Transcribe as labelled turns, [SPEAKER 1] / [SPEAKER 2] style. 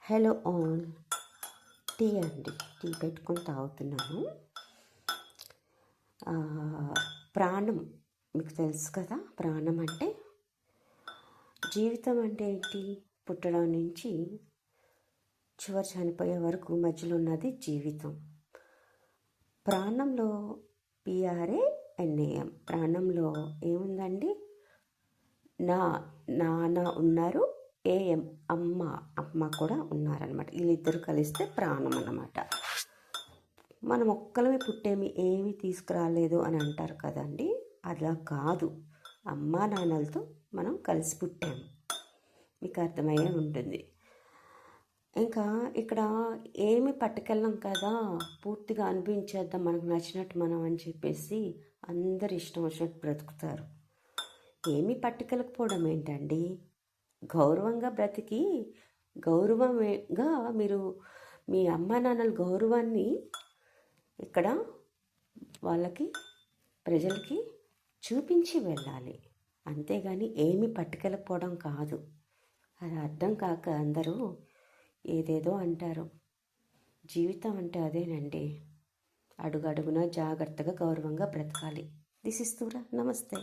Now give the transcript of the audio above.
[SPEAKER 1] Hello all. Tea అండి, tea పెట్టుకొని తాగుతున్నాను. ప్రాణం మీకు తెలుసు కదా. ప్రాణం అంటే జీవితం అంటే ఏంటి? పుట్టడం నుంచి చివరి చనిపోయే వరకు మధ్యలో ఉన్నది జీవితం. ప్రాణంలో PRANAM, ప్రాణంలో ఏముందండి? నాన్న ఉన్నారు, AM అమ్మ కూడా ఉన్నారనమాట. వీళ్ళిద్దరు కలిస్తే ప్రాణం అన్నమాట. మనం ఒక్కలమే పుట్టేమి ఏమి తీసుకురాలేదు అని అంటారు కదండి. అలా కాదు, అమ్మా నాన్నలతో మనం కలిసి పుట్టాము. మీకు అర్థమయ్యే ఉంటుంది. ఇంకా ఇక్కడ ఏమి పట్టుకెళ్ళాం కదా, పూర్తిగా అనిపించేద్దాం మనకు నచ్చినట్టు మనం అని చెప్పేసి అందరు ఇష్టం వచ్చినట్టు బ్రతుకుతారు. ఏమీ పట్టుకెళ్ళకపోవడం ఏంటండి? గౌరవంగా బ్రతికి గౌరవంగా మీరు మీ అమ్మా నాన్నల గౌరవాన్ని ఇక్కడ వాళ్ళకి ప్రజలకి చూపించి వెళ్ళాలి. అంతేగాని ఏమీ పట్టుకెళ్ళకపోవడం కాదు. అది అర్థం కాక అందరూ ఏదేదో అంటారు. జీవితం అంటే అదేనండి. అడుగడుగునా జాగ్రత్తగా గౌరవంగా బ్రతకాలి. దిస్ ఇస్ తూరా. నమస్తే.